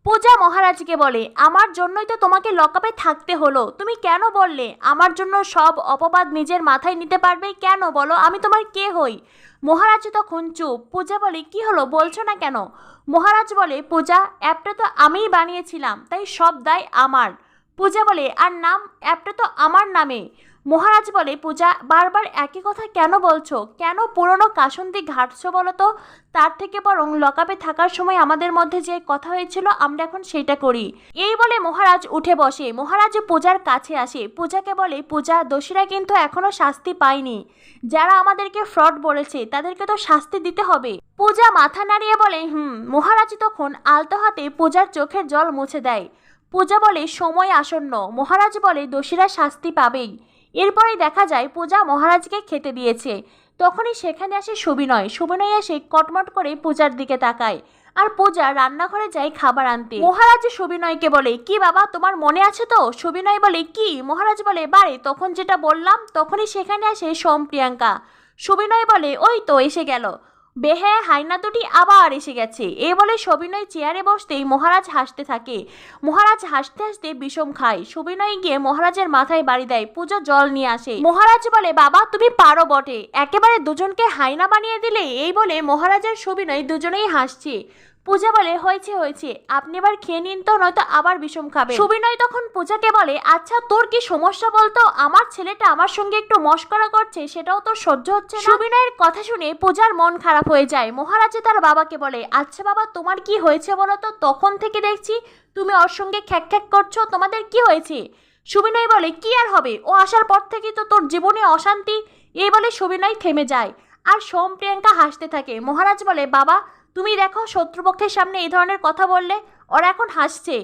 পূজা মহারাজকে বলে, আমার জন্যই তো তোমাকে লকআপে থাকতে হলো, তুমি কেন বললে? আমার জন্য সব অপবাদ নিজের মাথায় নিতে পারবে কেন বলো? আমি তোমার কে হই? মহারাজ তখন চুপ। পূজা বলে, কি হলো, বলছো না কেন? মহারাজ বলে, পূজা, অ্যাপটা তো আমিই বানিয়েছিলাম, তাই সব দায় আমার। পূজা বলে, আর নাম? অ্যাপটা তো আমার নামে। মহারাজ বলে, পূজা, বারবার একই কথা কেন বলছো? কেন পুরনো কাসুন্দি ঘাটছো বলো তো? তার থেকে বরং লকআপে থাকার সময় আমাদের মধ্যে যে কথা হয়েছিল আমরা এখন সেটা করি। এই বলে মহারাজ উঠে বসে। মহারাজ পূজার কাছে আসে, পূজাকে বলে, পূজা, দোষীরা কিন্তু এখনো শাস্তি পায়নি। যারা আমাদেরকে ফ্রড বলেছে তাদেরকে তো শাস্তি দিতে হবে। পূজা মাথা নাড়িয়ে বলে, মহারাজ তখন আলতো হাতে পূজার চোখের জল মুছে দেয়। পূজা বলে, সময় আসন্ন। মহারাজ বলে, দোষীরা শাস্তি পাবেই। এরপরেই দেখা যায় পূজা মহারাজকে খেতে দিয়েছে। তখনই সেখানে আসে সুবিনয়। সুবিনয় এসে কটমট করে পূজার দিকে তাকায়, আর পূজা রান্নাঘরে যায় খাবার আনতে। মহারাজ সুবিনয়কে বলে, কি বাবা, তোমার মনে আছে তো? সুবিনয় বলে, কি? মহারাজ বলে, বারে তখন যেটা বললাম। তখনই সেখানে আসে সোম প্রিয়াঙ্কা। সুবিনয় বলে, ওই তো এসে গেল। বেহে হাইনা দুটি আবার এসে গেছে। এই বলে সবিনয় চেয়ারে বসতেই মহারাজ হাসতে থাকে। মহারাজ হাসতে হাসতে বিষম খায়। সুবিনয় গিয়ে মহারাজের মাথায় বাড়ি দেয়। পূজা জল নিয়ে আসে। মহারাজ বলে, বাবা, তুমি পারো বটে, একেবারে দুজনকে হাইনা বানিয়ে দিলে। এই বলে মহারাজ আর সুবিনয় দুজনেই হাসছে। পূজা বলে, হয়েছে হয়েছে, আপনি এবার খেয়ে নিন তো, নয়তো আবার বিষম খাবে। সুবিনয় তখন পূজাকে বলে, আচ্ছা তোর কি সমস্যা বলতো? আমার ছেলেটা আমার সঙ্গে একটু মস্করা করছে, সেটাও তোর সহ্য হচ্ছে না? সুবিনয়ের কথা শুনে পূজার মন খারাপ হয়ে যায়। মহারাজ তার বাবাকে বলে, আচ্ছা বাবা, তোমার কি হয়েছে বলো তো? তখন থেকে দেখছি তুমি ওর সঙ্গে খ্যাক খ্যাক করছো, তোমাদের কি হয়েছে? সুবিনয় বলে, কি আর হবে, ও আসার পর থেকেই তো তোর জীবনে অশান্তি। এই বলে সুবিনয় থেমে যায়, আর সোম প্রিয়াঙ্কা হাসতে থাকে। মহারাজ বলে, বাবা, তুমি দেখো, শত্রুপক্ষের সামনে এই ধরনের কথা বললে ওরা এখন হাসছে।